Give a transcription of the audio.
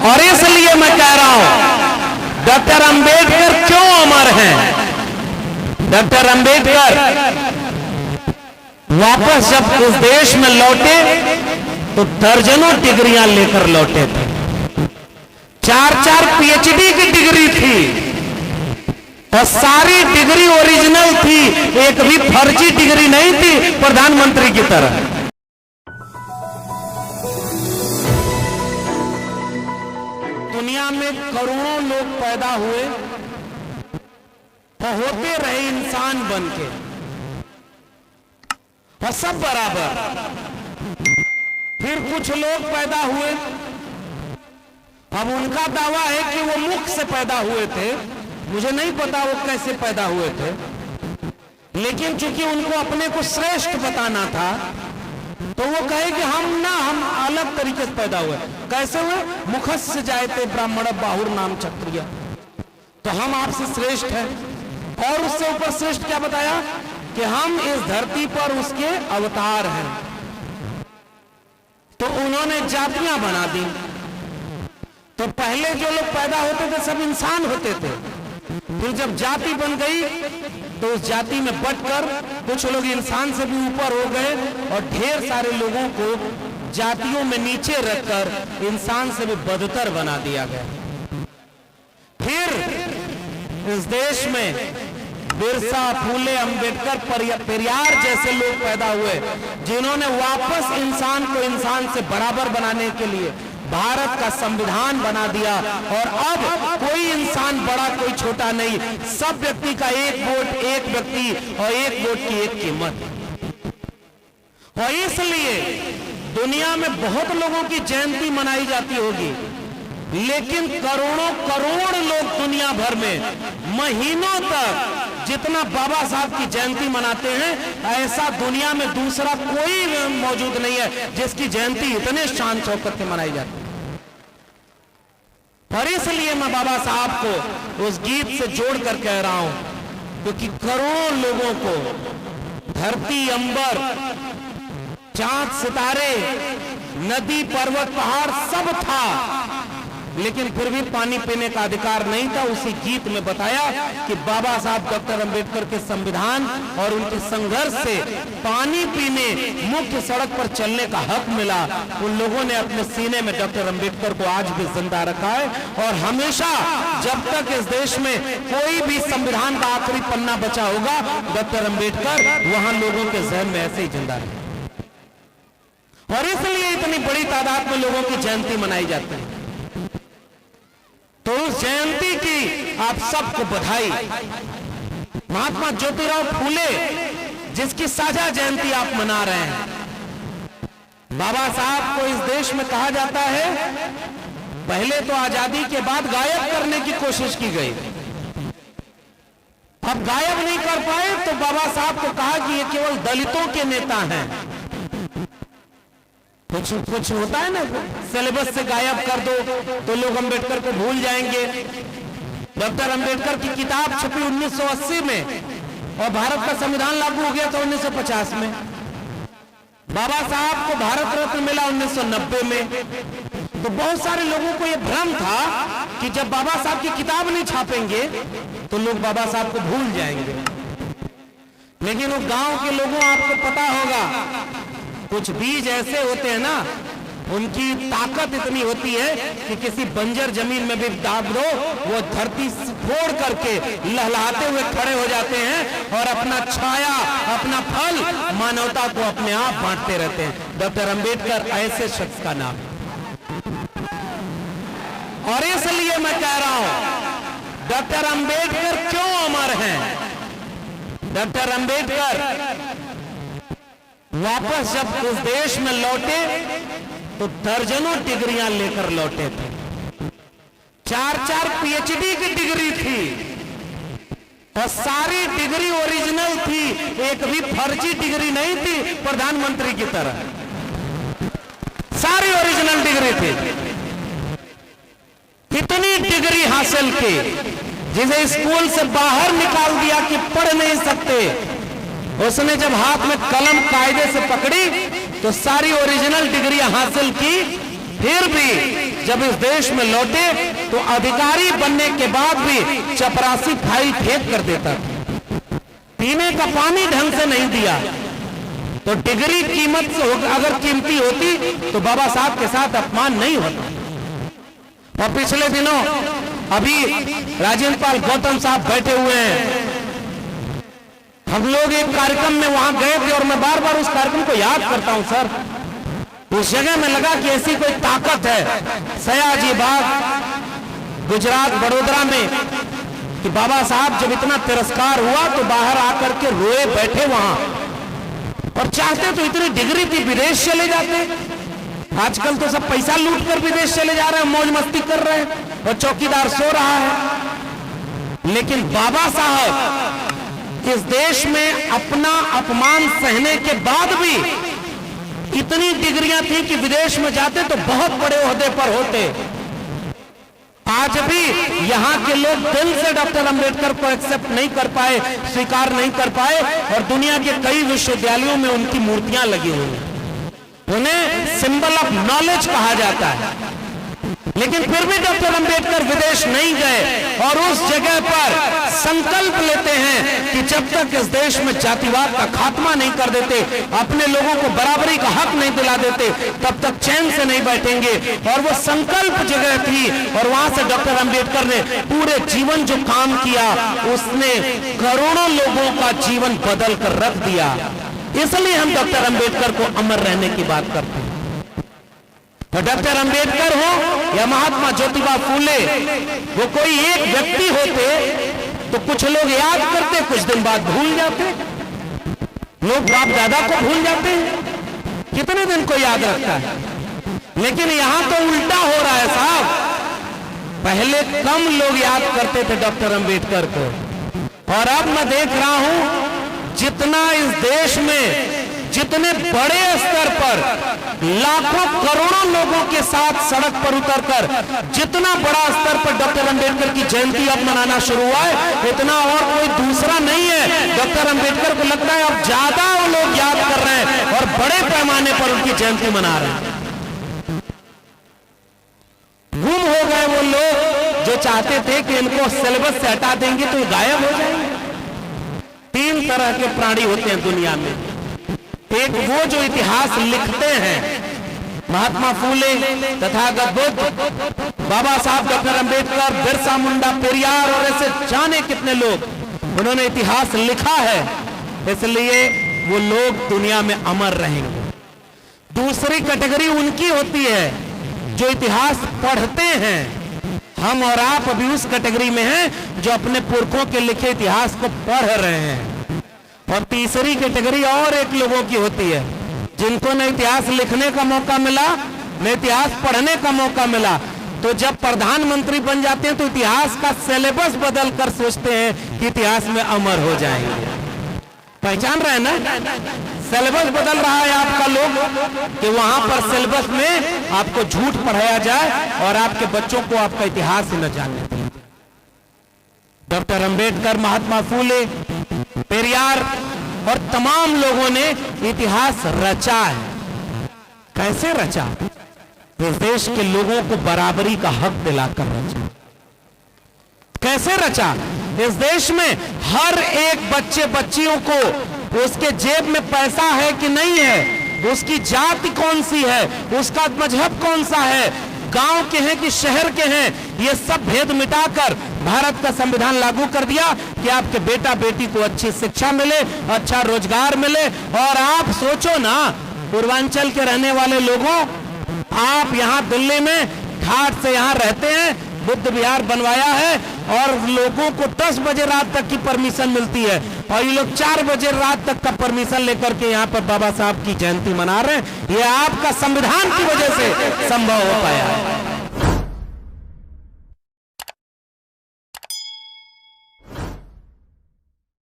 और इसलिए मैं कह रहा हूं डॉक्टर अंबेडकर क्यों अमर हैं। डॉक्टर अंबेडकर वापस जब उस देश में लौटे तो दर्जनों डिग्रियां लेकर लौटे थे। 4-4 पीएचडी की डिग्री थी और सारी डिग्री ओरिजिनल थी, एक भी फर्जी डिग्री नहीं थी प्रधानमंत्री की तरह। दुनिया में करोड़ों लोग पैदा हुए और होते रहे इंसान बनके और सब बराबर। फिर कुछ लोग पैदा हुए, अब उनका दावा है कि वो मुख से पैदा हुए थे। मुझे नहीं पता वो कैसे पैदा हुए थे, लेकिन चूंकि उनको अपने को श्रेष्ठ बताना था तो वो कहे कि हम अलग तरीके से पैदा हुए। कैसे हुए? मुखस्य जायते ब्राह्मण बाहुर नाम क्षत्रिय, तो हम आपसे श्रेष्ठ हैं। और उससे ऊपर श्रेष्ठ क्या बताया कि हम इस धरती पर उसके अवतार हैं। तो उन्होंने जातियां बना दी। तो पहले जो लोग पैदा होते थे सब इंसान होते थे, फिर जब जाति बन गई तो उस जाति में बंटकर कुछ लोग इंसान से भी ऊपर हो गए और ढेर सारे लोगों को जातियों में नीचे रखकर इंसान से भी बदतर बना दिया गया। फिर इस देश में बिरसा, फूले, अंबेडकर, पेरियार जैसे लोग पैदा हुए जिन्होंने वापस इंसान को इंसान से बराबर बनाने के लिए भारत का संविधान बना दिया। और अब कोई इंसान बड़ा कोई छोटा नहीं, सब व्यक्ति का एक वोट, एक व्यक्ति और एक वोट की एक कीमत। और इसलिए दुनिया में बहुत लोगों की जयंती मनाई जाती होगी, लेकिन करोड़ों करोड़ लोग दुनिया भर में महीनों तक जितना बाबा साहब की जयंती मनाते हैं, ऐसा दुनिया में दूसरा कोई मौजूद नहीं है जिसकी जयंती इतने शान शौकत से मनाई जाती है। और इसलिए मैं बाबा साहब को उस गीत से जोड़कर कह रहा हूं, क्योंकि करोड़ों लोगों को धरती, अंबर, चांद, सितारे, नदी, पर्वत, पहाड़ सब था, लेकिन फिर भी पानी पीने का अधिकार नहीं था। उसी गीत में बताया कि बाबा साहब डॉक्टर अंबेडकर के संविधान और उनके संघर्ष से पानी पीने, मुख्य सड़क पर चलने का हक मिला। उन लोगों ने अपने सीने में डॉक्टर अंबेडकर को आज भी जिंदा रखा है और हमेशा जब तक इस देश में कोई भी संविधान का आखिरी पन्ना बचा होगा, डॉक्टर अंबेडकर वहां लोगों के जहन में ऐसे ही जिंदा रहे। और इसलिए इतनी बड़ी तादाद में लोगों की जयंती मनाई जाती है। तो उस जयंती की आप सबको बधाई। महात्मा ज्योतिराव फूले जिसकी साझा जयंती आप मना रहे हैं, बाबा साहब को इस देश में कहा जाता है, पहले तो आजादी के बाद गायब करने की कोशिश की गई, अब गायब नहीं कर पाए तो बाबा साहब को कहा कि ये केवल दलितों के नेता हैं। कुछ होता है ना, सिलेबस से गायब कर दो तो लोग अंबेडकर को भूल जाएंगे। डॉक्टर अंबेडकर की किताब छपी 1980 में और भारत का संविधान लागू हो गया था 1950 में। बाबा साहब को भारत रत्न मिला 1990 में। तो बहुत सारे लोगों को यह भ्रम था कि जब बाबा साहब की किताब नहीं छापेंगे तो लोग बाबा साहब को भूल जाएंगे। लेकिन वो गांव के लोगों, आपको पता होगा, कुछ बीज ऐसे होते हैं ना, उनकी ताकत इतनी होती है कि किसी बंजर जमीन में भी दाब दो, वो धरती फोड़ करके लहलहाते हुए खड़े हो जाते हैं और अपना छाया, अपना फल मानवता को अपने आप बांटते रहते हैं। डॉक्टर अंबेडकर ऐसे शख्स का नाम। और इसलिए मैं कह रहा हूं डॉक्टर अंबेडकर क्यों अमर हैं। डॉक्टर अंबेडकर वापस जब उस देश में लौटे तो दर्जनों डिग्रियां लेकर लौटे थे। 4-4 पीएचडी की डिग्री थी और सारी डिग्री ओरिजिनल थी, एक भी फर्जी डिग्री नहीं थी प्रधानमंत्री की तरह, सारी ओरिजिनल डिग्री थी। कितनी डिग्री हासिल की, जिसे स्कूल से बाहर निकाल दिया कि पढ़ नहीं सकते, उसने जब हाथ में कलम कायदे से पकड़ी तो सारी ओरिजिनल डिग्रियां हासिल की, फिर भी जब इस देश में लौटे तो अधिकारी बनने के बाद भी चपरासी फाइल फेंक कर देता था, पीने का पानी ढंग से नहीं दिया। तो डिग्री कीमत से अगर कीमती होती तो बाबा साहब के साथ अपमान नहीं होता। और पिछले दिनों अभी राजेंद्र पाल गौतम साहब बैठे हुए हैं, हम लोग एक कार्यक्रम में वहां गए थे और मैं बार बार उस कार्यक्रम को याद करता हूं सर। उस जगह में लगा कि ऐसी कोई ताकत है सयाजी बाग गुजरात वडोदरा में कि बाबा साहब जब इतना तिरस्कार हुआ तो बाहर आकर के रोए बैठे वहां, और चाहते तो इतनी डिग्री थी विदेश चले जाते। आजकल तो सब पैसा लूट कर विदेश चले जा रहे हैं, मौज मस्ती कर रहे हैं और चौकीदार सो रहा है। लेकिन बाबा साहब इस देश में अपना अपमान सहने के बाद भी इतनी डिग्रियां थी कि विदेश में जाते तो बहुत बड़े ओहदे पर होते। आज भी यहां के लोग दिल से डॉक्टर अंबेडकर को एक्सेप्ट नहीं कर पाए, स्वीकार नहीं कर पाए, और दुनिया के कई विश्वविद्यालयों में उनकी मूर्तियां लगी हुई हैं। उन्हें सिंबल ऑफ नॉलेज कहा जाता है। लेकिन फिर भी डॉक्टर अंबेडकर विदेश नहीं गए और उस जगह पर संकल्प लेते हैं कि जब तक इस देश में जातिवाद का खात्मा नहीं कर देते, अपने लोगों को बराबरी का हक नहीं दिला देते, तब तक चैन से नहीं बैठेंगे। और वो संकल्प जगह थी, और वहां से डॉक्टर अंबेडकर ने पूरे जीवन जो काम किया उसने करोड़ों लोगों का जीवन बदल कर रख दिया। इसलिए हम डॉक्टर अंबेडकर को अमर रहने की बात करते हैं। और डॉक्टर अंबेडकर हो या महात्मा ज्योतिबा फूले, वो कोई एक व्यक्ति होते तो कुछ लोग याद करते, कुछ दिन बाद भूल जाते। लोग बाप दादा को भूल जाते हैं, कितने दिन को याद रखता है। लेकिन यहां तो उल्टा हो रहा है साहब, पहले कम लोग याद करते थे डॉक्टर अंबेडकर को, और अब मैं देख रहा हूं जितना इस देश में जितने बड़े स्तर पर लाखों करोड़ों लोगों के साथ सड़क पर उतरकर जितना बड़ा स्तर पर डॉक्टर अंबेडकर की जयंती अब मनाना शुरू हुआ है, इतना और कोई दूसरा नहीं है। डॉक्टर अंबेडकर को लगता है अब ज्यादा वो लोग याद कर रहे हैं और बड़े पैमाने पर उनकी जयंती मना रहे हैं। गुम हो गए वो लोग जो चाहते थे कि इनको सिलेबस से हटा देंगे तो गायब हो जाएंगे। 3 तरह के प्राणी होते हैं दुनिया में। एक वो जो इतिहास लिखते हैं, महात्मा फूले, तथागत बुद्ध, बाबा साहब डॉक्टर अंबेडकर, बिरसा मुंडा, पेरियार और ऐसे जाने कितने लोग, उन्होंने इतिहास लिखा है, इसलिए वो लोग दुनिया में अमर रहेंगे। दूसरी कैटेगरी उनकी होती है जो इतिहास पढ़ते हैं। हम और आप अभी उस कैटेगरी में हैं जो अपने पुरखों के लिखे इतिहास को पढ़ रहे हैं। और तीसरी कैटेगरी और एक लोगों की होती है जिनको न इतिहास लिखने का मौका मिला न इतिहास पढ़ने का मौका मिला, तो जब प्रधानमंत्री बन जाते हैं तो इतिहास का सिलेबस बदल कर सोचते हैं कि इतिहास में अमर हो जाएंगे। पहचान रहे हैं ना, सिलेबस बदल रहा है आपका लोग कि वहां पर सिलेबस में आपको झूठ पढ़ाया जाए और आपके बच्चों को आपका इतिहास ही न जानने दिया। डॉक्टर अंबेडकर, महात्मा फूले, पेरियार और तमाम लोगों ने इतिहास रचा है। कैसे रचा? इस देश के लोगों को बराबरी का हक दिलाकर रचा। कैसे रचा? इस देश में हर एक बच्चे बच्चियों को उसके जेब में पैसा है कि नहीं है, उसकी जाति कौन सी है, उसका मजहब कौन सा है, गांव के हैं कि शहर के हैं, ये सब भेद मिटाकर भारत का संविधान लागू कर दिया कि आपके बेटा बेटी को अच्छी शिक्षा मिले, अच्छा रोजगार मिले। और आप सोचो ना, पूर्वांचल के रहने वाले लोगों, आप यहाँ दिल्ली में घाट से यहाँ रहते हैं, बुद्ध विहार बनवाया है और लोगों को 10 बजे रात तक की परमिशन मिलती है, और ये लोग 4 बजे रात तक का परमिशन लेकर के यहाँ पर बाबा साहब की जयंती मना रहे हैं। ये आपका संविधान की वजह से संभव हो पाया है।